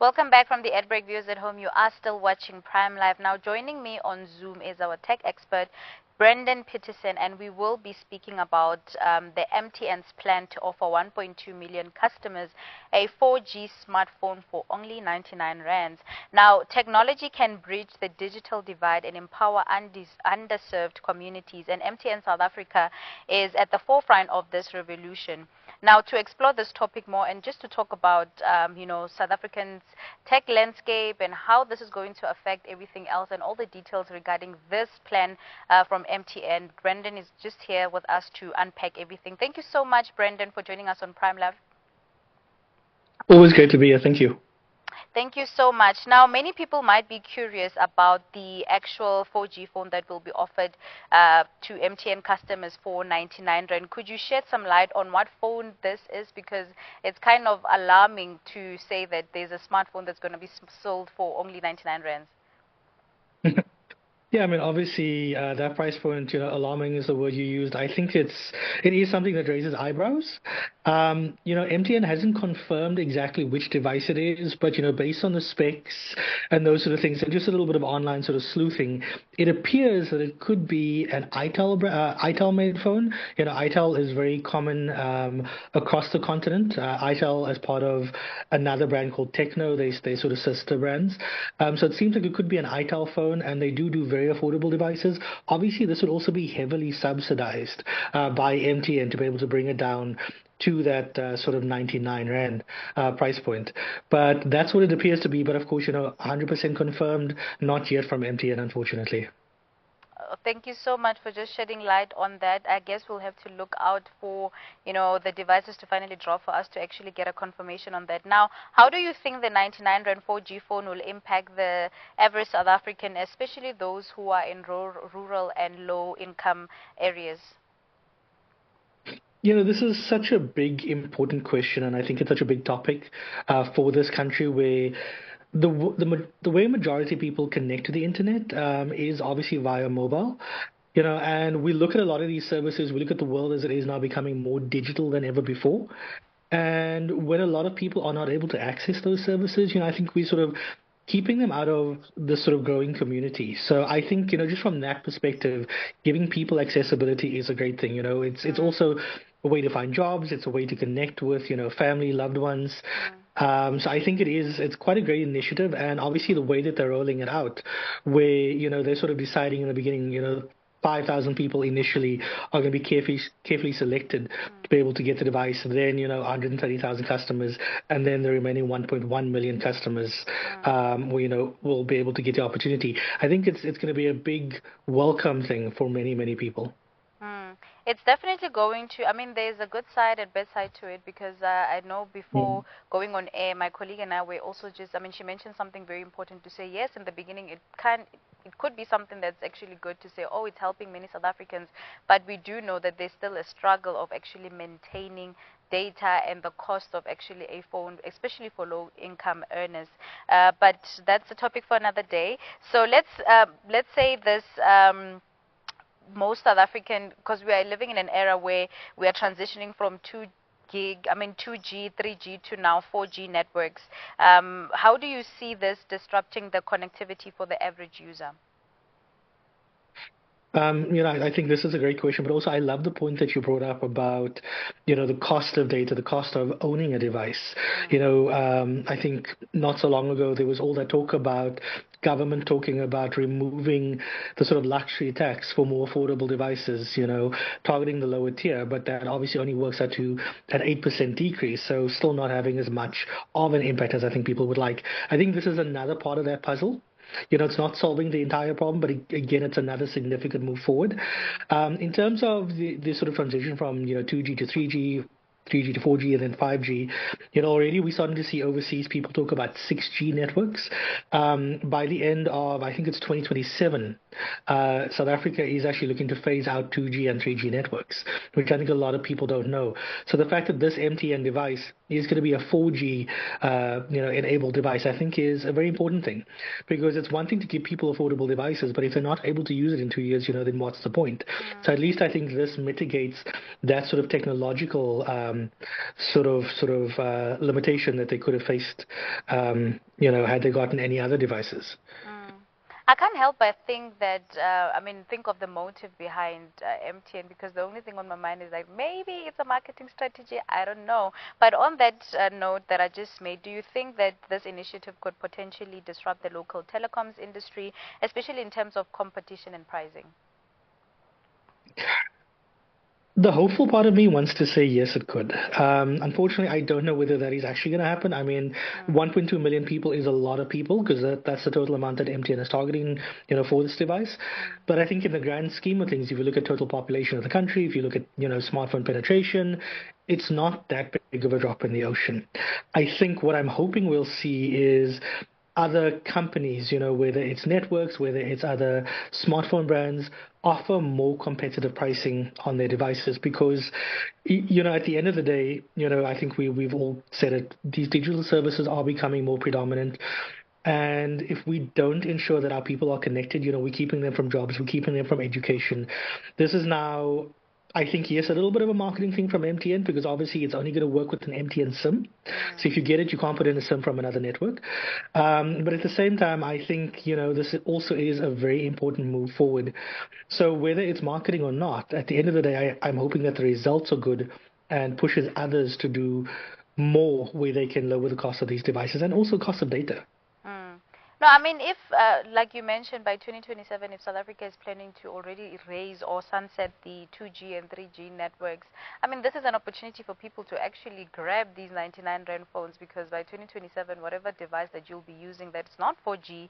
Welcome back from the ad break. Viewers at home, you are still watching Prime Live. Now joining me on Zoom is our tech expert, Brendon Petersen, and we will be speaking about the MTN's plan to offer 1.2 million customers a 4G smartphone for only 99 rands. Now, technology can bridge the digital divide and empower underserved communities, and MTN South Africa is at the forefront of this revolution. Now, to explore this topic more and just to talk about, South Africans' tech landscape and how this is going to affect everything else and all the details regarding this plan from MTN, Brendon is just here with us to unpack everything. Thank you so much, Brendon, for joining us on Prime Live. Always great to be here. Thank you. Thank you so much. Now, many people might be curious about the actual 4G phone that will be offered to MTN customers for 99 Rand. Could you shed some light on what phone this is? Because it's kind of alarming to say that there's a smartphone that's going to be sold for only 99 Rands. Yeah, I mean, obviously, that price point, alarming is the word you used. I think it is something that raises eyebrows. MTN hasn't confirmed exactly which device it is, but, based on the specs and those sort of things, and just a little bit of online sort of sleuthing, it appears that it could be an ITEL-made phone. ITEL is very common across the continent. ITEL as part of another brand called Techno, they sort of sister brands. So it seems like it could be an ITEL phone, and they do very affordable devices. Obviously, this would also be heavily subsidized by MTN to be able to bring it down to that sort of 99 Rand price point. But that's what it appears to be. But of course, 100% confirmed, not yet from MTN, unfortunately. Thank you so much for just shedding light on that. I guess we'll have to look out for, the devices to finally drop for us to actually get a confirmation on that. Now, how do you think the 99 Rand 4G phone will impact the average South African, especially those who are in rural and low-income areas? This is such a big, important question, and I think it's such a big topic for this country where the way majority of people connect to the internet is obviously via mobile. And we look at a lot of these services, we look at the world as it is now becoming more digital than ever before. And when a lot of people are not able to access those services, I think we sort of keeping them out of this sort of growing community. So I think, just from that perspective, giving people accessibility is a great thing. It's also a way to find jobs. It's a way to connect with, family, loved ones. So I think it's quite a great initiative. And obviously the way that they're rolling it out, where, they're sort of deciding in the beginning, 5,000 people initially are going to be carefully selected to be able to get the device. Then, 130,000 customers, and then the remaining 1.1 million customers, will be able to get the opportunity. I think it's going to be a big welcome thing for many, many people. It's definitely going to, there's a good side and bad side to it, because I know before going on air, my colleague and I were also just, she mentioned something very important to say. Yes, in the beginning, it could be something that's actually good to say, oh, it's helping many South Africans, but we do know that there's still a struggle of actually maintaining data and the cost of actually a phone, especially for low-income earners. But that's a topic for another day. So let's say this. Most South African, because we are living in an era where we are transitioning from 2G, 3G to now 4G networks. How do you see this disrupting the connectivity for the average user? I think this is a great question, but also I love the point that you brought up about, the cost of data, the cost of owning a device. I think not so long ago there was all that talk about government talking about removing the sort of luxury tax for more affordable devices, targeting the lower tier, but that obviously only works out to an 8% decrease, so still not having as much of an impact as I think people would like. I think this is another part of that puzzle. It's not solving the entire problem, but again, it's another significant move forward. In terms of the sort of transition from 2G to 3G, 3G to 4G, and then 5G, already we're starting to see overseas people talk about 6G networks. By the end of, I think it's 2027, South Africa is actually looking to phase out 2G and 3G networks, which I think a lot of people don't know. So the fact that this MTN device is going to be a 4G, enabled device, I think is a very important thing, because it's one thing to give people affordable devices, but if they're not able to use it in 2 years, then what's the point? So at least I think this mitigates that sort of technological limitation that they could have faced, had they gotten any other devices. Mm. I can't help but think that, think of the motive behind MTN, because the only thing on my mind is like maybe it's a marketing strategy. I don't know. But on that note that I just made, do you think that this initiative could potentially disrupt the local telecoms industry, especially in terms of competition and pricing? The hopeful part of me wants to say yes, it could. Unfortunately, I don't know whether that is actually going to happen. I mean, Mm. 1.2 million people is a lot of people because that's the total amount that MTN is targeting, for this device. Mm. But I think in the grand scheme of things, if you look at total population of the country, if you look at, smartphone penetration, it's not that big of a drop in the ocean. I think what I'm hoping we'll see is other companies, whether it's networks, whether it's other smartphone brands, offer more competitive pricing on their devices because, at the end of the day, I think we've all said it, these digital services are becoming more predominant. And if we don't ensure that our people are connected, we're keeping them from jobs, we're keeping them from education. This is now, I think, yes, a little bit of a marketing thing from MTN because obviously it's only going to work with an MTN SIM. So if you get it, you can't put in a SIM from another network. But at the same time, I think, this also is a very important move forward. So whether it's marketing or not, at the end of the day, I'm hoping that the results are good and pushes others to do more where they can lower the cost of these devices and also cost of data. Mm. No, I mean, if, like you mentioned, by 2027, if South Africa is planning to already erase or sunset the 2G and 3G networks, I mean, this is an opportunity for people to actually grab these 99 Rand phones, because by 2027, whatever device that you'll be using that's not 4G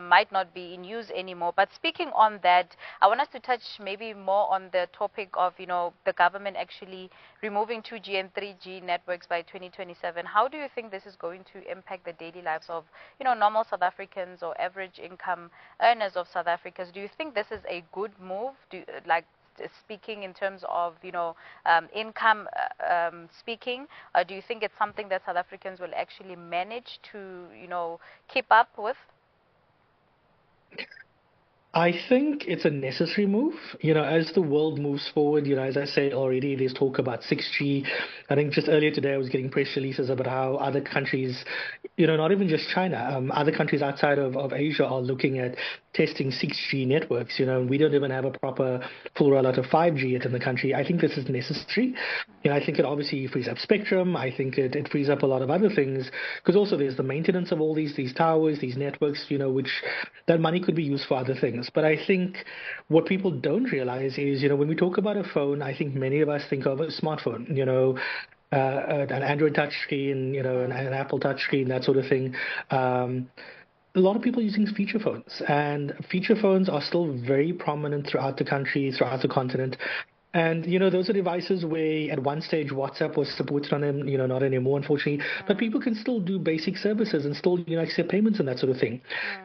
might not be in use anymore. But speaking on that, I want us to touch maybe more on the topic of, the government actually removing 2G and 3G networks by 2027. How do you think this is going to impact the daily lives of, normal South Africans or average income earners of South Africans? Do you think this is a good move? Speaking in terms of, income speaking, or do you think it's something that South Africans will actually manage to, keep up with? I think it's a necessary move. As the world moves forward, as I said already, there's talk about 6G. I think just earlier today I was getting press releases about how other countries, not even just China, other countries outside of Asia are looking at testing 6G networks. We don't even have a proper full rollout of 5G yet in the country. I think this is necessary. I think it obviously frees up spectrum. I think it frees up a lot of other things because also there's the maintenance of all these towers, these networks, which that money could be used for other things. But I think what people don't realize is, when we talk about a phone, I think many of us think of a smartphone, an Android touchscreen, an Apple touchscreen, that sort of thing. A lot of people using feature phones, and feature phones are still very prominent throughout the country, throughout the continent. And, those are devices where at one stage WhatsApp was supported on them, not anymore, unfortunately. But people can still do basic services and still, accept payments and that sort of thing.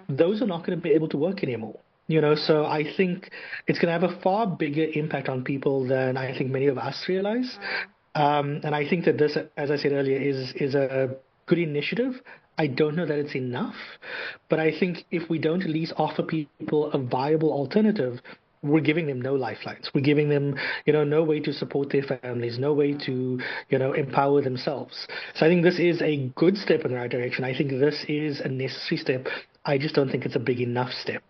Those are not going to be able to work anymore. So I think it's going to have a far bigger impact on people than I think many of us realize. And I think that this, as I said earlier, is a good initiative. I don't know that it's enough, but I think if we don't at least offer people a viable alternative, we're giving them no lifelines. We're giving them, no way to support their families, no way to, empower themselves. So I think this is a good step in the right direction. I think this is a necessary step. I just don't think it's a big enough step.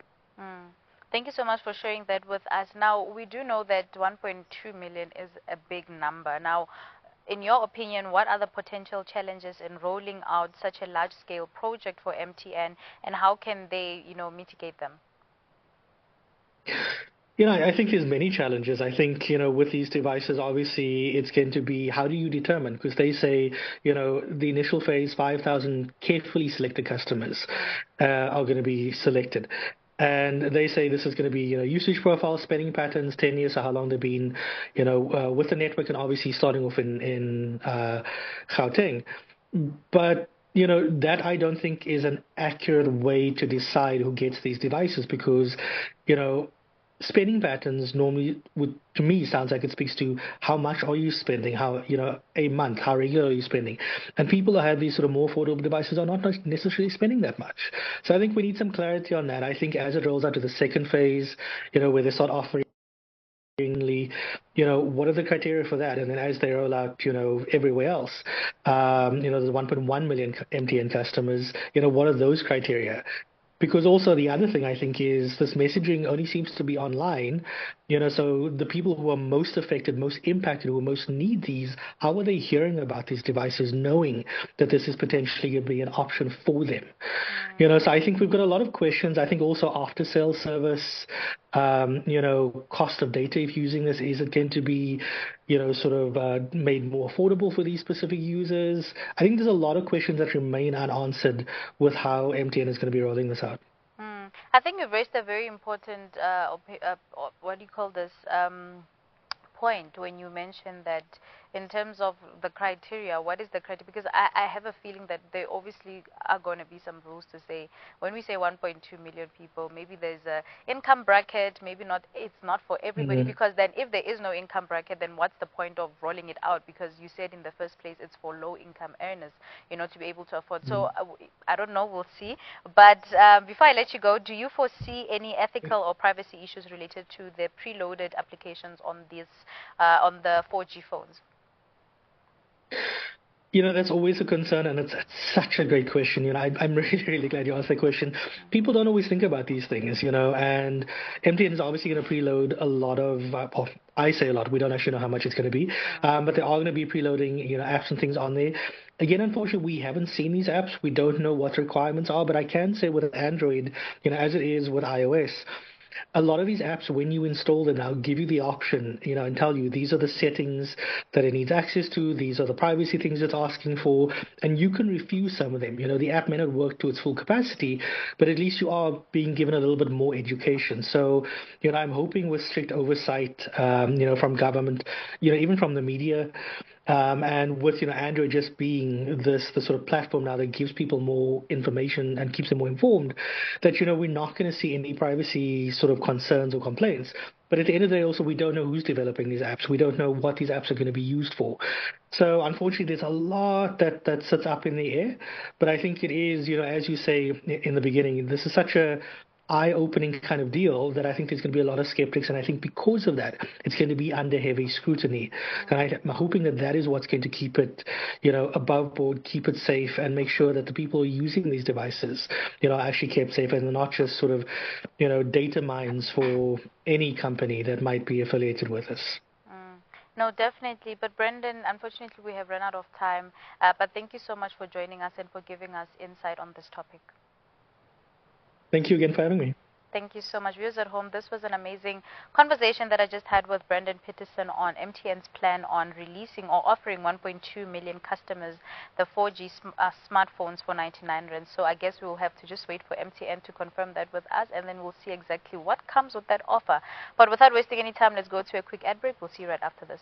Thank you so much for sharing that with us. Now, we do know that 1.2 million is a big number. Now, in your opinion, what are the potential challenges in rolling out such a large-scale project for MTN, and how can they, mitigate them? I think there's many challenges. I think, with these devices, obviously, it's going to be how do you determine? Because they say, the initial phase, 5,000 carefully selected customers are going to be selected. And they say this is going to be, usage profile, spending patterns, 10 years, so how long they've been, with the network, and obviously starting off in Gauteng. But that I don't think is an accurate way to decide who gets these devices because, spending patterns normally would, to me, sounds like it speaks to how much are you spending, how, a month, how regular are you spending? And people who have these sort of more affordable devices are not necessarily spending that much. So I think we need some clarity on that. I think as it rolls out to the second phase, where they start offering what are the criteria for that? And then as they roll out, everywhere else, there's 1.1 million MTN customers, what are those criteria? Because also the other thing I think is this messaging only seems to be online, so the people who are most affected, most impacted, who most need these, how are they hearing about these devices, knowing that this is potentially going to be an option for them? So I think we've got a lot of questions. I think also after sales service, cost of data if using this, is it going to be, sort of made more affordable for these specific users? I think there's a lot of questions that remain unanswered with how MTN is going to be rolling this out. I think you've raised a very important, what do you call this, point when you mentioned that in terms of the criteria, what is the criteria? Because I have a feeling that there obviously are going to be some rules to say, when we say 1.2 million people, maybe there's a income bracket, maybe not, it's not for everybody, because then if there is no income bracket, then what's the point of rolling it out? Because you said in the first place it's for low income earners, to be able to afford. So I don't know, we'll see. But before I let you go, do you foresee any ethical or privacy issues related to the preloaded applications on these on the 4G phones? That's always a concern, and it's such a great question. I'm really, really glad you asked that question. People don't always think about these things, and MTN is obviously going to preload a lot of, I say a lot, we don't actually know how much it's going to be, but they are going to be preloading, apps and things on there. Again, unfortunately, we haven't seen these apps. We don't know what the requirements are, but I can say with Android, as it is with iOS, a lot of these apps, when you install them now, give you the option, and tell you these are the settings that it needs access to, these are the privacy things it's asking for, and you can refuse some of them. The app may not work to its full capacity, but at least you are being given a little bit more education. So, I'm hoping with strict oversight, from government, even from the media, and with Android just being the sort of platform now that gives people more information and keeps them more informed, that we're not going to see any privacy sort of concerns or complaints. But at the end of the day, also we don't know who's developing these apps. We don't know what these apps are going to be used for. So unfortunately, there's a lot that sits up in the air. But I think it is, as you say in the beginning, this is such a eye-opening kind of deal that I think there's going to be a lot of skeptics, and I think because of that, it's going to be under heavy scrutiny. And I'm hoping that is what's going to keep it, above board, keep it safe, and make sure that the people using these devices, are actually kept safe, and they're not just sort of, data mines for any company that might be affiliated with us. No, definitely. But Brendon, unfortunately, we have run out of time. But thank you so much for joining us and for giving us insight on this topic. Thank you again for having me. Thank you so much. Viewers at home, this was an amazing conversation that I just had with Brendon Petersen on MTN's plan on releasing or offering 1.2 million customers the 4G smartphones for 99 rand. So I guess we will have to just wait for MTN to confirm that with us, and then we'll see exactly what comes with that offer. But without wasting any time, let's go to a quick ad break. We'll see you right after this.